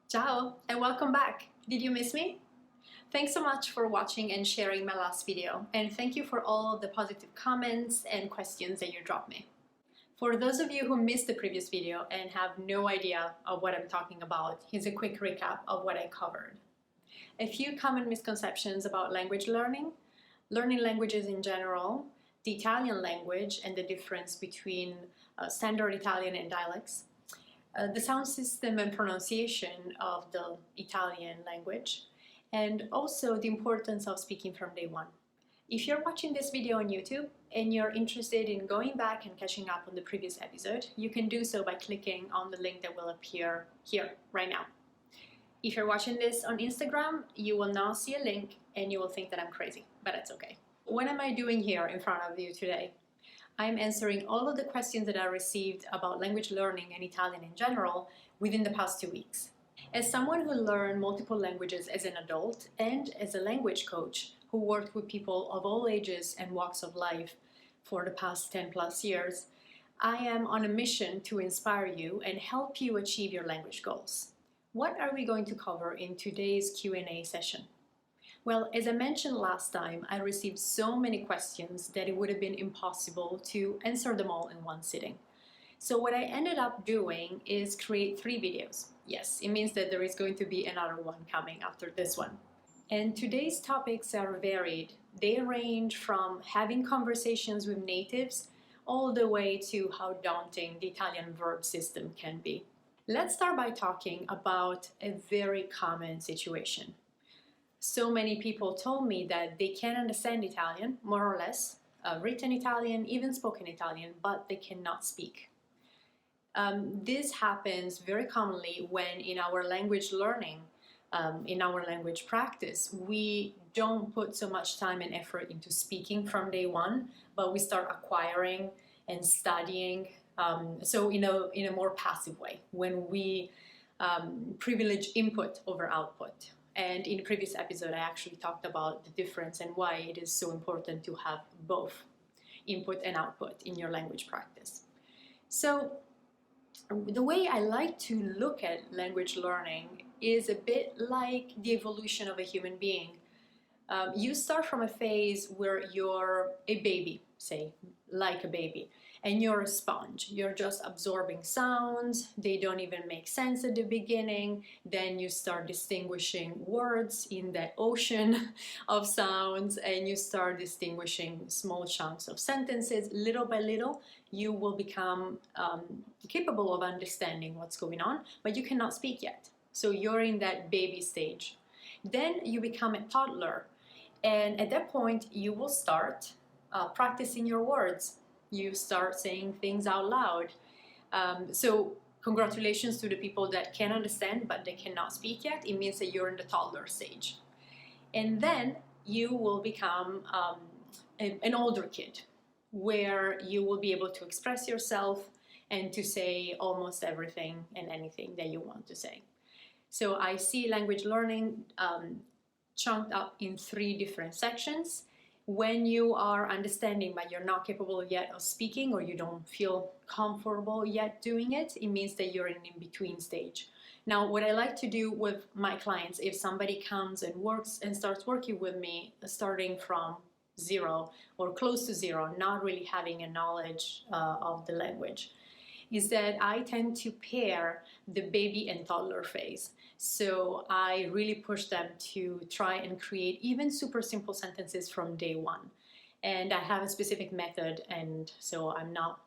Ciao and welcome back! Did you miss me? Thanks so much for watching and sharing my last video, and thank you for all the positive comments and questions that you dropped me. For those of you who missed the previous video and have no idea of what I'm talking about, here's a quick recap of what I covered. A few common misconceptions about language learning languages in general, the Italian language and the difference between standard Italian and dialects, the sound system and pronunciation of the Italian language, and also the importance of speaking from day one. If you're watching this video on YouTube and you're interested in going back and catching up on the previous episode, you can do so by clicking on the link that will appear here right now. If you're watching this on Instagram, you will now see a link and you will think that I'm crazy, but it's okay. What am I doing here in front of you today? I'm answering all of the questions that I received about language learning and Italian in general within the past 2 weeks. As someone who learned multiple languages as an adult and as a language coach who worked with people of all ages and walks of life for the past 10 plus years, I am on a mission to inspire you and help you achieve your language goals. What are we going to cover in today's Q&A session? Well, as I mentioned last time, I received so many questions that it would have been impossible to answer them all in one sitting. So what I ended up doing is create 3 videos. Yes, it means that there is going to be another one coming after this one. And today's topics are varied. They range from having conversations with natives all the way to how daunting the Italian verb system can be. Let's start by talking about a very common situation. So many people told me that they can understand Italian, more or less, written Italian, even spoken Italian, but they cannot speak. This happens very commonly when in our language learning, in our language practice, we don't put so much time and effort into speaking from day one, but we start acquiring and studying, so in a more passive way, when we privilege input over output. And in the previous episode, I actually talked about the difference and why it is so important to have both input and output in your language practice. So the way I like to look at language learning is a bit like the evolution of a human being. You start from a phase where you're a baby, say, like a baby, and you're a sponge. You're just absorbing sounds. They don't even make sense at the beginning. Then you start distinguishing words in that ocean of sounds, and you start distinguishing small chunks of sentences. Little by little, you will become capable of understanding what's going on, but you cannot speak yet. So you're in that baby stage. Then you become a toddler, and at that point, you will start practicing your words. You start saying things out loud. So congratulations to the people that can understand but they cannot speak yet. It means that you're in the toddler stage. And then you will become an older kid, where you will be able to express yourself and to say almost everything and anything that you want to say. So I see language learning chunked up in 3 different sections. When you are understanding but you're not capable yet of speaking, or you don't feel comfortable yet doing it, it means that you're in an in-between stage. Now, what I like to do with my clients, if somebody comes and works and starts working with me, starting from 0 or close to 0, not really having a knowledge of the language, is that I tend to pair the baby and toddler phase. So I really push them to try and create even super simple sentences from day one. And I have a specific method, and so I'm not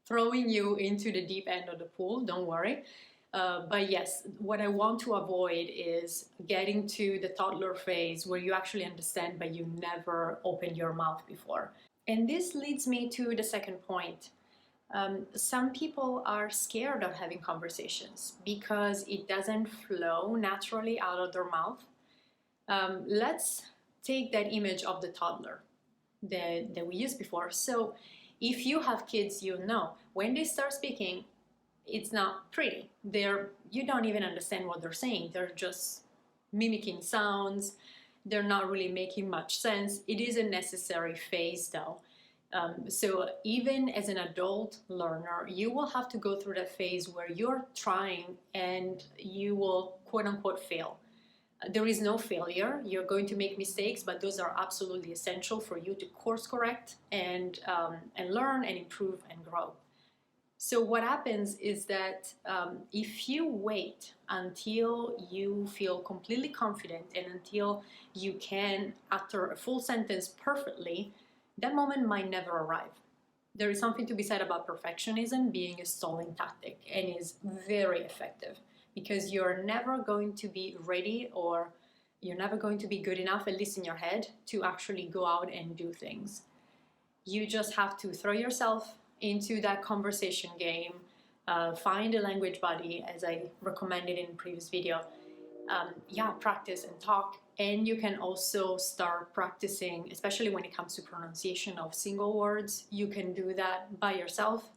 throwing you into the deep end of the pool, don't worry. But yes, what I want to avoid is getting to the toddler phase where you actually understand but you never opened your mouth before. And this leads me to the second point. Some people are scared of having conversations because it doesn't flow naturally out of their mouth. Let's take that image of the toddler that we used before. So if you have kids, you know, when they start speaking, it's not pretty. You don't even understand what they're saying. They're just mimicking sounds. They're not really making much sense. It is a necessary phase though. So even as an adult learner, you will have to go through that phase where you're trying and you will quote unquote fail. There is no failure. You're going to make mistakes, but those are absolutely essential for you to course correct and learn and improve and grow. So what happens is that if you wait until you feel completely confident and until you can utter a full sentence perfectly, that moment might never arrive. There is something to be said about perfectionism being a stalling tactic, and is very effective, because you're never going to be ready, or you're never going to be good enough, at least in your head, to actually go out and do things. You just have to throw yourself into that conversation game, find a language buddy, as I recommended in the previous video. Practice and talk. And you can also start practicing, especially when it comes to pronunciation of single words. You can do that by yourself.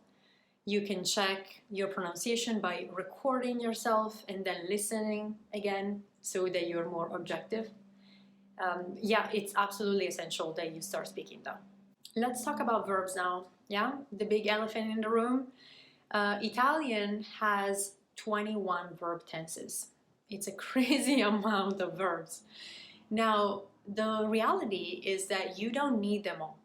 You can check your pronunciation by recording yourself and then listening again so that you're more objective. It's absolutely essential that you start speaking though. Let's talk about verbs now. The big elephant in the room. Italian has 21 verb tenses. It's a crazy amount of verbs. Now, the reality is that you don't need them all.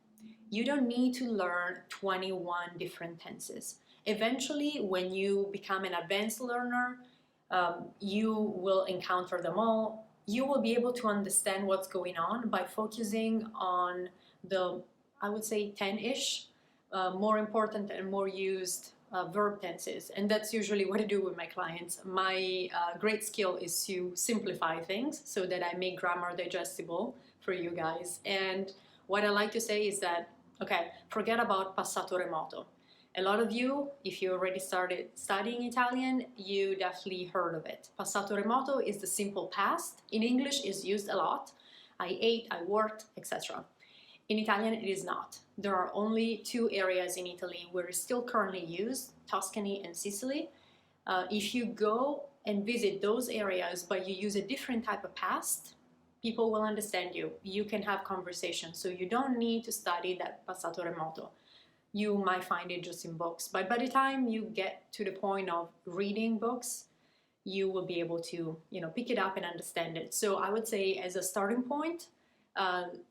You don't need to learn 21 different tenses. Eventually, when you become an advanced learner, you will encounter them all. You will be able to understand what's going on by focusing on the, I would say, 10-ish more important and more used verb tenses. And that's usually what I do with my clients. My great skill is to simplify things so that I make grammar digestible for you guys. And what I like to say is that, okay, forget about passato remoto. A lot of you, if you already started studying Italian, you definitely heard of it. Passato remoto is the simple past. In English, it's used a lot. I ate, I worked, etc. In Italian, it is not. There are only 2 areas in Italy where it's still currently used, Tuscany and Sicily. If you go and visit those areas, but you use a different type of past, people will understand you. You can have conversations, so you don't need to study that passato remoto. You might find it just in books, but by the time you get to the point of reading books, you will be able to, pick it up and understand it. So I would say, as a starting point,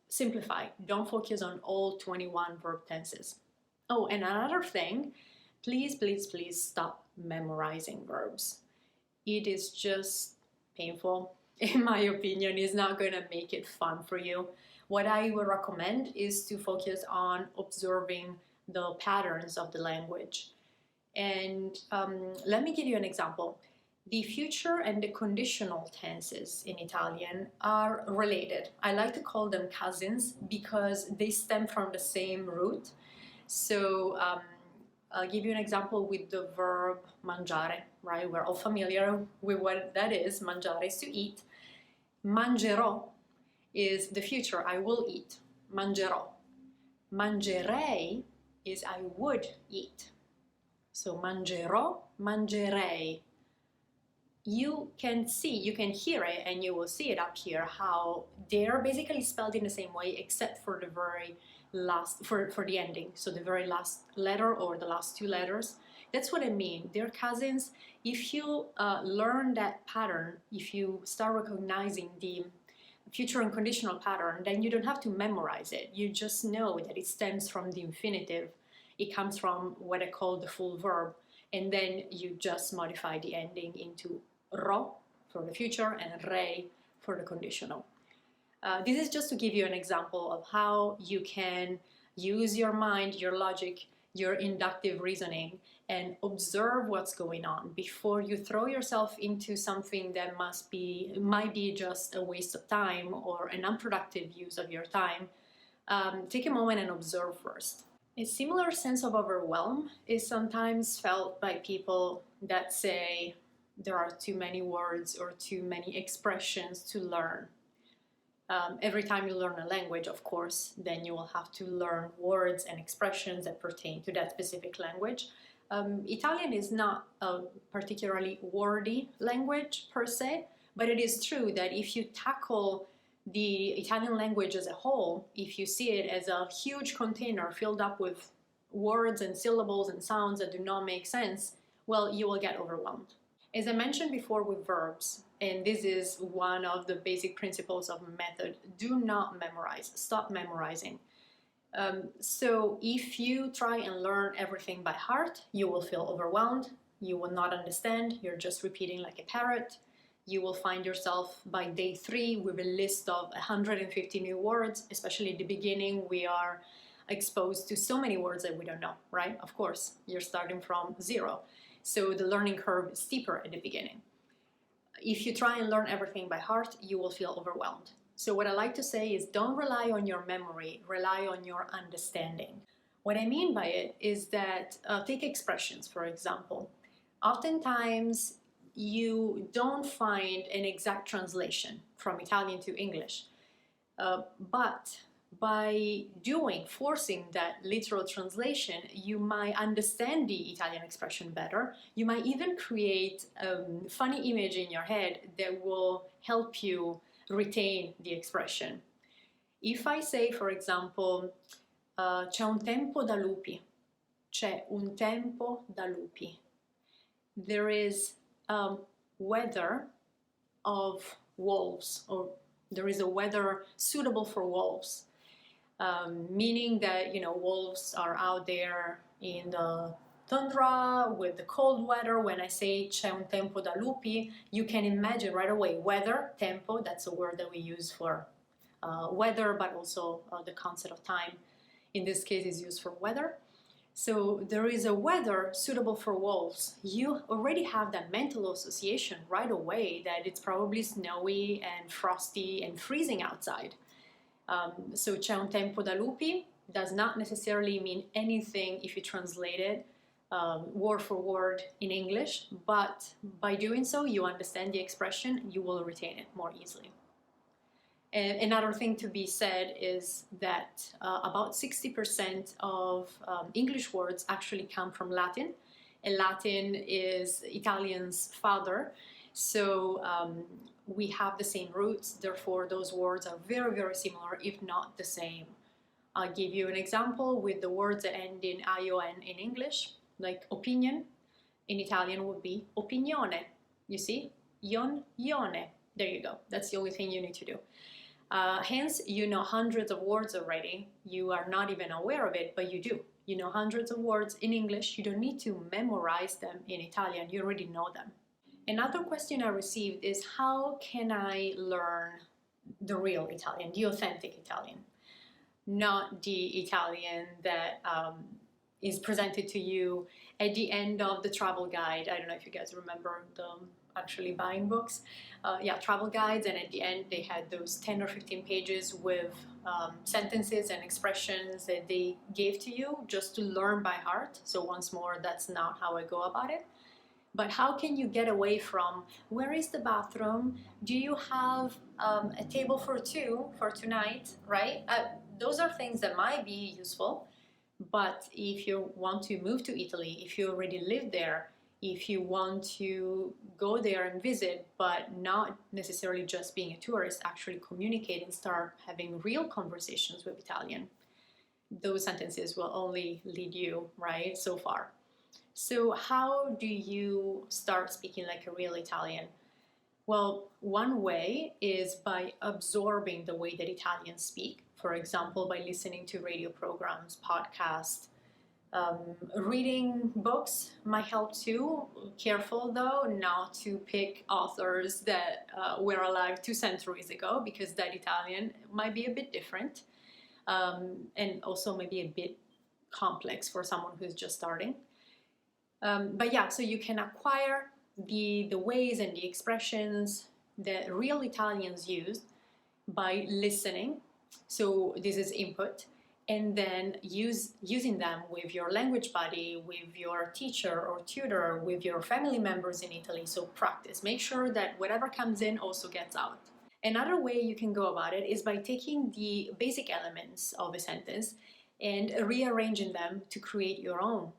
simplify. Don't focus on all 21 verb tenses. Oh, and another thing, please stop memorizing verbs. It is just painful. In my opinion, it's not going to make it fun for you. What I would recommend is to focus on observing the patterns of the language. And let me give you an example. The future and the conditional tenses in Italian are related. I like to call them cousins because they stem from the same root. So I'll give you an example with the verb mangiare, right? We're all familiar with what that is. Mangiare is to eat. Mangerò is the future, I will eat. Mangerò. Mangerei is I would eat. So mangerò, mangerei. You can hear it, and you will see it up here, how they're basically spelled in the same way, except for the very last, for the ending. So the very last letter or the last 2 letters. That's what I mean. They're cousins. If you learn that pattern, if you start recognizing the future and conditional pattern, then you don't have to memorize it. You just know that it stems from the infinitive. It comes from what I call the full verb. And then you just modify the ending into ro for the future and rei for the conditional. This is just to give you an example of how you can use your mind, your logic, your inductive reasoning, and observe what's going on before you throw yourself into something that might be just a waste of time or an unproductive use of your time. Take a moment and observe first. A similar sense of overwhelm is sometimes felt by people that say there are too many words or too many expressions to learn. Every time you learn a language, of course, then you will have to learn words and expressions that pertain to that specific language. Italian is not a particularly wordy language per se, but it is true that if you tackle the Italian language as a whole, if you see it as a huge container filled up with words and syllables and sounds that do not make sense, well, you will get overwhelmed. As I mentioned before with verbs, and this is one of the basic principles of method, do not memorize, stop memorizing. So if you try and learn everything by heart, you will feel overwhelmed, you will not understand, you're just repeating like a parrot. You will find yourself by day 3 with a list of 150 new words, especially at the beginning. We are exposed to so many words that we don't know, right? Of course, you're starting from 0. So the learning curve is steeper at the beginning. If you try and learn everything by heart, you will feel overwhelmed. So what I like to say is don't rely on your memory, rely on your understanding. What I mean by it is that, take expressions, for example. Oftentimes, you don't find an exact translation from Italian to English, but by forcing that literal translation, you might understand the Italian expression better. You might even create a funny image in your head that will help you retain the expression. If I say, for example, c'è un tempo da lupi, c'è un tempo da lupi, there is weather of wolves, or there is a weather suitable for wolves, meaning that, you know, wolves are out there in the tundra with the cold weather. When I say c'è un tempo da lupi, you can imagine right away weather, tempo, that's a word that we use for weather, but also the concept of time in this case is used for weather. So there is a weather suitable for wolves. You already have that mental association right away that it's probably snowy and frosty and freezing outside. So c'è un tempo da lupi does not necessarily mean anything if you translate it word for word in English, but by doing so you understand the expression, you will retain it more easily. And another thing to be said is that about 60% of English words actually come from Latin, and Latin is Italian's father, so we have the same roots, therefore those words are very, very similar, if not the same. I'll give you an example with the words that end in ion in English, like opinion, in Italian would be opinione, you see? Ion, ione, there you go, that's the only thing you need to do. Hence, you know hundreds of words already. You are not even aware of it, but you do. You know hundreds of words in English. You don't need to memorize them in Italian. You already know them. Another question I received is, how can I learn the real Italian, the authentic Italian? Not the Italian that is presented to you at the end of the travel guide. I don't know if you guys remember the actually buying books. Travel guides, and at the end they had those 10 or 15 pages with sentences and expressions that they gave to you just to learn by heart. So once more, that's not how I go about it. But how can you get away from, where is the bathroom? Do you have a table for 2 for tonight, right? Those are things that might be useful, but if you want to move to Italy, if you already live there, if you want to go there and visit, but not necessarily just being a tourist, actually communicate and start having real conversations with Italian, those sentences will only lead you, right, so far. So how do you start speaking like a real Italian? Well, one way is by absorbing the way that Italians speak. For example, by listening to radio programs, podcasts. Reading books might help too. Careful though not to pick authors that were alive 2 centuries ago, because that Italian might be a bit different and also maybe a bit complex for someone who's just starting. But yeah, so you can acquire the ways and the expressions that real Italians use by listening. So this is input. And then using them with your language buddy, with your teacher or tutor, with your family members in Italy. So practice. Make sure that whatever comes in also gets out. Another way you can go about it is by taking the basic elements of a sentence and rearranging them to create your own.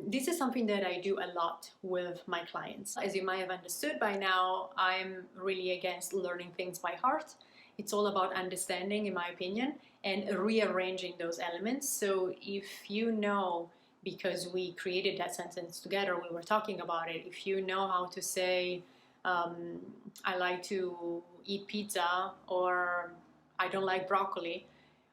This is something that I do a lot with my clients. As you might have understood by now, I'm really against learning things by heart. It's all about understanding, in my opinion, and rearranging those elements. So if you know, because we created that sentence together, we were talking about it, if you know how to say, I like to eat pizza, or I don't like broccoli,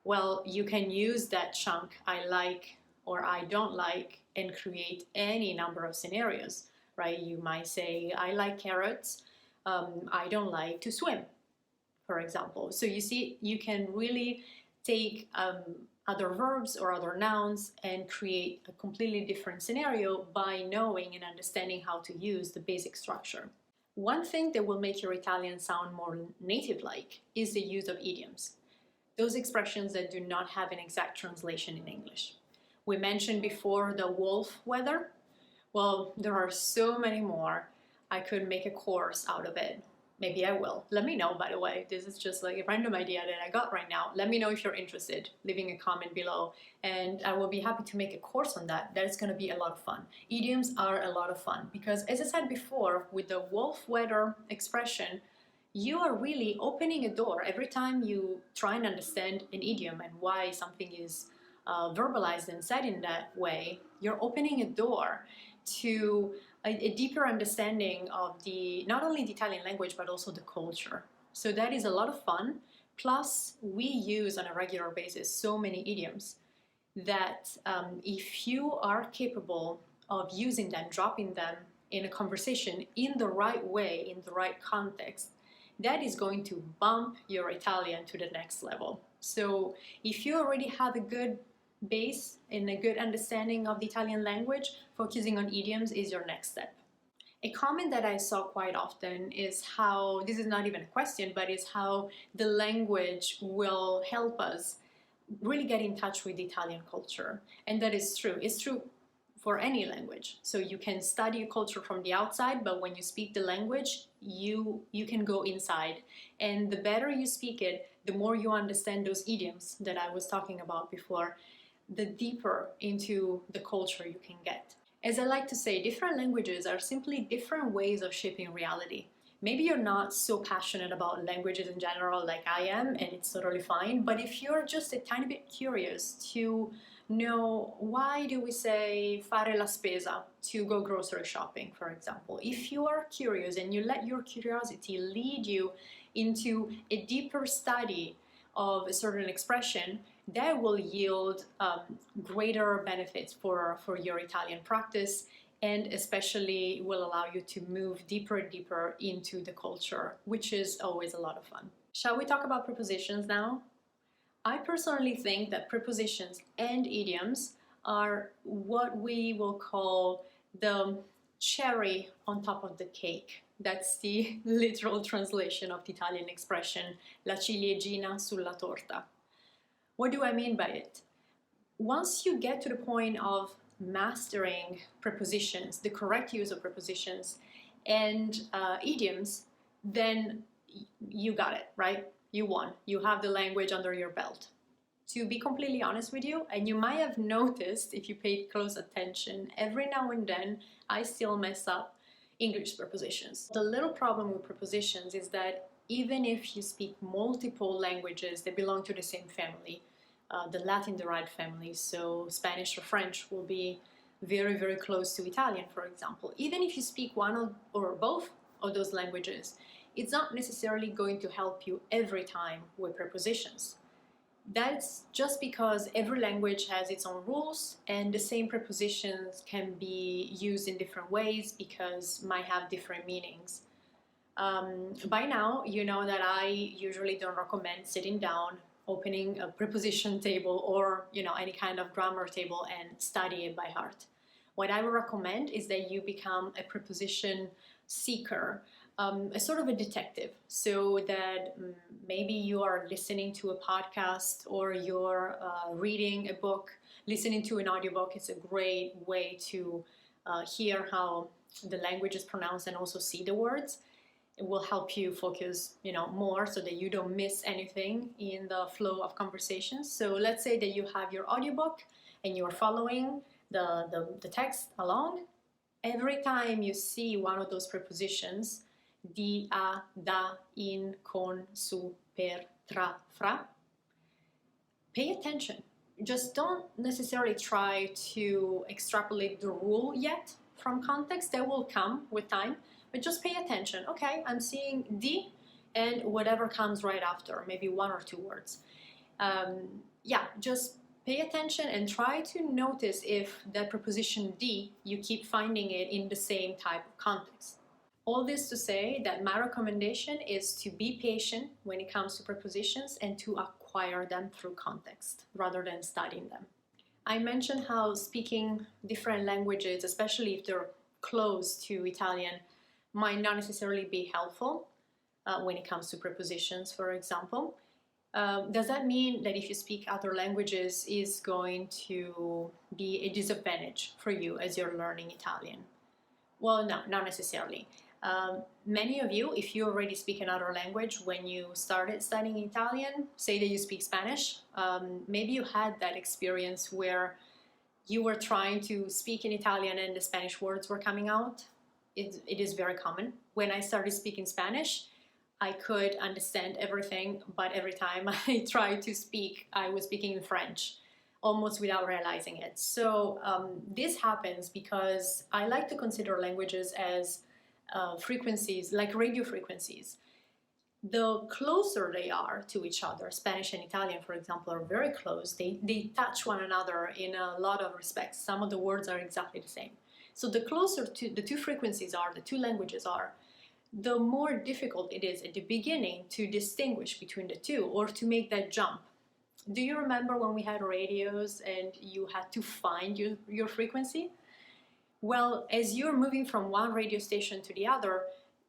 well, you can use that chunk, I like or I don't like, and create any number of scenarios, right? You might say, I like carrots, I don't like to swim, for example. So you see, you can really take other verbs or other nouns and create a completely different scenario by knowing and understanding how to use the basic structure. One thing that will make your Italian sound more native-like is the use of idioms, those expressions that do not have an exact translation in English. We mentioned before the wolf weather. Well, there are so many more. I could make a course out of it. Maybe I will. Let me know, by the way. This is just like a random idea that I got right now. Let me know if you're interested, leaving a comment below, and I will be happy to make a course on that. That is going to be a lot of fun. Idioms are a lot of fun because, as I said before, with the wolf weather expression, you are really opening a door every time you try and understand an idiom and why something is verbalized and said in that way. You're opening a door to a deeper understanding of not only the Italian language but also the culture. So that is a lot of fun. Plus, we use on a regular basis so many idioms that if you are capable of using them, dropping them in a conversation in the right way, in the right context, that is going to bump your Italian to the next level. So if you already have a good base and a good understanding of the Italian language, focusing on idioms is your next step. A comment that I saw quite often is how, this is not even a question, but is how the language will help us really get in touch with the Italian culture. And that is true. It's true for any language. So you can study a culture from the outside, but when you speak the language, you can go inside. And the better you speak it, the more you understand those idioms that I was talking about before, the deeper into the culture you can get. As I like to say, different languages are simply different ways of shaping reality. Maybe you're not so passionate about languages in general like I am, and it's totally fine, but if you're just a tiny bit curious to know why do we say fare la spesa, to go grocery shopping, for example. If you are curious and you let your curiosity lead you into a deeper study of a certain expression, that will yield greater benefits for your Italian practice, and especially will allow you to move deeper and deeper into the culture, which is always a lot of fun. Shall we talk about prepositions now? I personally think that prepositions and idioms are what we will call the cherry on top of the cake. That's the literal translation of the Italian expression, la ciliegina sulla torta. What do I mean by it? Once you get to the point of mastering prepositions, the correct use of prepositions and idioms, then you got it, right? You won. You have the language under your belt. To be completely honest with you, and you might have noticed if you paid close attention, every now and then I still mess up English prepositions. The little problem with prepositions is that even if you speak multiple languages that belong to the same family, the Latin-derived family, so Spanish or French will be very, very close to Italian, for example. Even if you speak one or both of those languages, it's not necessarily going to help you every time with prepositions. That's just because every language has its own rules, and the same prepositions can be used in different ways because might have different meanings. By now, you know that I usually don't recommend sitting down, opening a preposition table or any kind of grammar table and study it by heart. What I would recommend is that you become a preposition seeker, a sort of a detective, so that maybe you are listening to a podcast or you're reading a book, listening to an audiobook. It's a great way to hear how the language is pronounced and also see the words. It will help you focus, more so that you don't miss anything in the flow of conversations. So let's say that you have your audiobook and you're following the text along. Every time you see one of those prepositions, di, a, da, in, con, su, per, tra, fra. Pay attention. Just don't necessarily try to extrapolate the rule yet from context. That will come with time, but just pay attention. Okay, I'm seeing di and whatever comes right after, maybe one or two words. Yeah, just pay attention and try to notice if the preposition di, you keep finding it in the same type of context. All this to say that my recommendation is to be patient when it comes to prepositions and to acquire them through context rather than studying them. I mentioned how speaking different languages, especially if they're close to Italian, might not necessarily be helpful when it comes to prepositions, for example. Does that mean that if you speak other languages is going to be a disadvantage for you as you're learning Italian? Well, no, not necessarily. Many of you, if you already speak another language when you started studying Italian, say that you speak Spanish, maybe you had that experience where you were trying to speak in Italian and the Spanish words were coming out. It is very common. When I started speaking Spanish, I could understand everything, but every time I tried to speak, I was speaking in French, almost without realizing it. So this happens because I like to consider languages as frequencies, like radio frequencies. The closer they are to each other, Spanish and Italian, for example, are very close. They touch one another in a lot of respects. Some of the words are exactly the same. So the closer to the two frequencies are, the two languages are, the more difficult it is at the beginning to distinguish between the two or to make that jump. Do you remember when we had radios and you had to find your frequency? Well, as you're moving from one radio station to the other,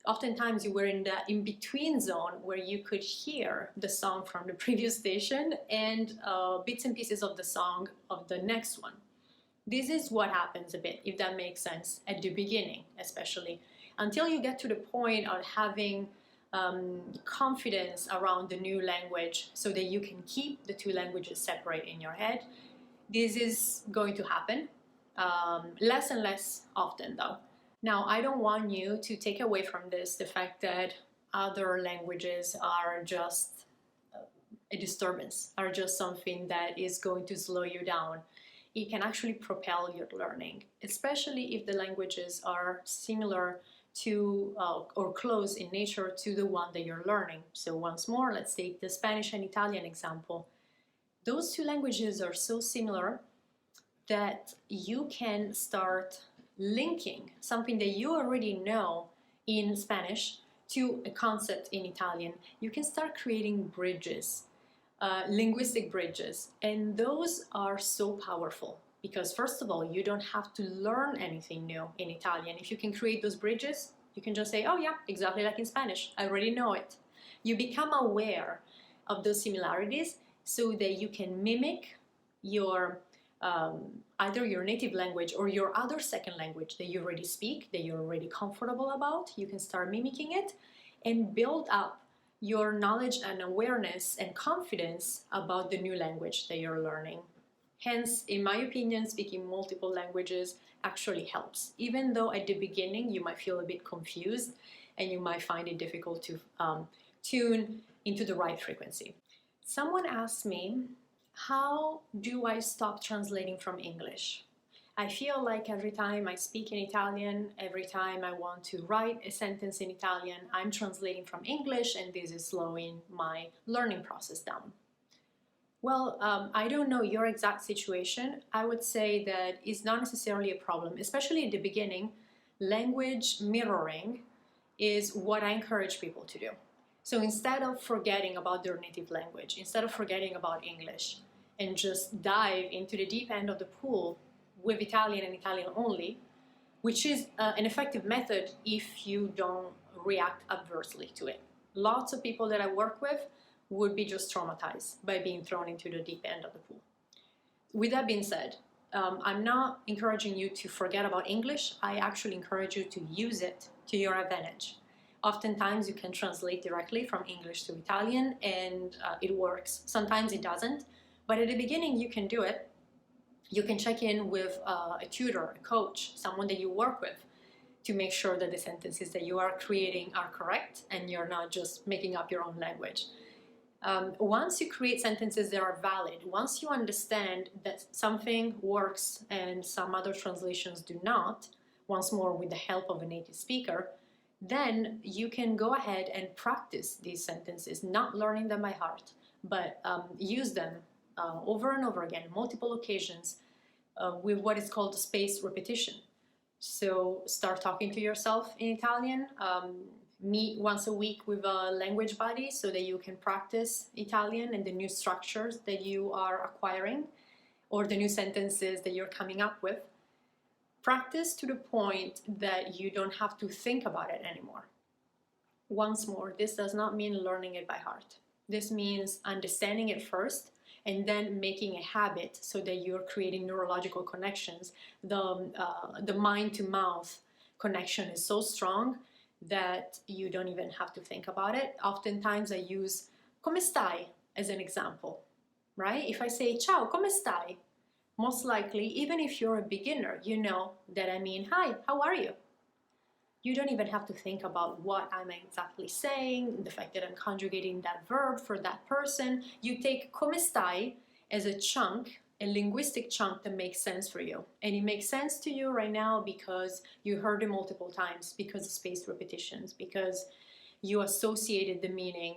oftentimes you were in the in-between zone where you could hear the song from the previous station and bits and pieces of the song of the next one. This is what happens a bit, if that makes sense, at the beginning especially, until you get to the point of having confidence around the new language so that you can keep the two languages separate in your head. This is going to happen less and less often though. Now, I don't want you to take away from this the fact that other languages are just a disturbance, are just something that is going to slow you down. It can actually propel your learning, especially if the languages are similar to or close in nature to the one that you're learning. So once more, let's take the Spanish and Italian example. Those two languages are so similar that you can start linking something that you already know in Spanish to a concept in Italian. You can start creating bridges, linguistic bridges, and those are so powerful because first of all, you don't have to learn anything new in Italian. If you can create those bridges, you can just say, oh yeah, exactly like in Spanish, I already know it. You become aware of those similarities so that you can mimic your either your native language or your other second language that you already speak, that you're already comfortable about. You can start mimicking it and build up your knowledge and awareness and confidence about the new language that you're learning. Hence, in my opinion, speaking multiple languages actually helps, even though at the beginning you might feel a bit confused and you might find it difficult to tune into the right frequency. Someone asked me, how do I stop translating from English? I feel like every time I speak in Italian, every time I want to write a sentence in Italian, I'm translating from English and this is slowing my learning process down. Well, I don't know your exact situation. I would say that it's not necessarily a problem, especially at the beginning. Language mirroring is what I encourage people to do. So instead of forgetting about their native language, instead of forgetting about English, and just dive into the deep end of the pool with Italian and Italian only, which is an effective method if you don't react adversely to it. Lots of people that I work with would be just traumatized by being thrown into the deep end of the pool. With that being said, I'm not encouraging you to forget about English. I actually encourage you to use it to your advantage. Oftentimes you can translate directly from English to Italian and it works. Sometimes it doesn't, but at the beginning you can do it. You can check in with a tutor, a coach, someone that you work with to make sure that the sentences that you are creating are correct and you're not just making up your own language. Once you create sentences that are valid, once you understand that something works and some other translations do not, once more with the help of a native speaker, then you can go ahead and practice these sentences, not learning them by heart, but use them over and over again, multiple occasions, with what is called spaced repetition. So start talking to yourself in Italian, meet once a week with a language buddy so that you can practice Italian and the new structures that you are acquiring or the new sentences that you're coming up with. Practice to the point that you don't have to think about it anymore. Once more, this does not mean learning it by heart. This means understanding it first and then making a habit so that you're creating neurological connections. The mind-to-mouth connection is so strong that you don't even have to think about it. Oftentimes I use come stai as an example, right? If I say ciao, come stai? Most likely, even if you're a beginner, you know that I mean, hi, how are you? You don't even have to think about what I'm exactly saying, the fact that I'm conjugating that verb for that person. You take come stai as a chunk, a linguistic chunk that makes sense for you. And it makes sense to you right now because you heard it multiple times, because of spaced repetitions, because you associated the meaning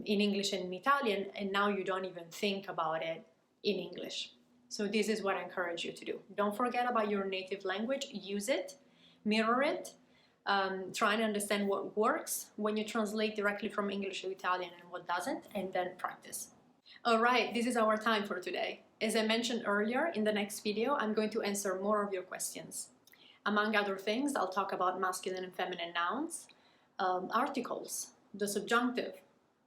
in English and in Italian, and now you don't even think about it in English. So this is what I encourage you to do. Don't forget about your native language. Use it, mirror it, try and understand what works when you translate directly from English to Italian and what doesn't, and then practice. All right, this is our time for today. As I mentioned earlier, in the next video, I'm going to answer more of your questions. Among other things, I'll talk about masculine and feminine nouns, articles, the subjunctive,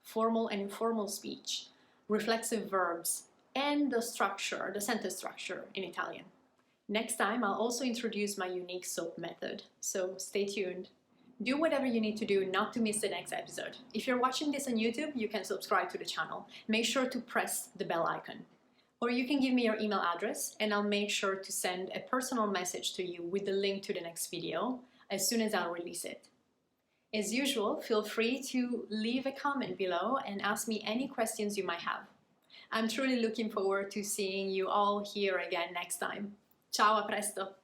formal and informal speech, reflexive verbs, and the structure, the sentence structure in Italian. Next time, I'll also introduce my unique SOAP method, so stay tuned. Do whatever you need to do not to miss the next episode. If you're watching this on YouTube, you can subscribe to the channel. Make sure to press the bell icon. Or you can give me your email address and I'll make sure to send a personal message to you with the link to the next video as soon as I'll release it. As usual, feel free to leave a comment below and ask me any questions you might have. I'm truly looking forward to seeing you all here again next time. Ciao, a presto!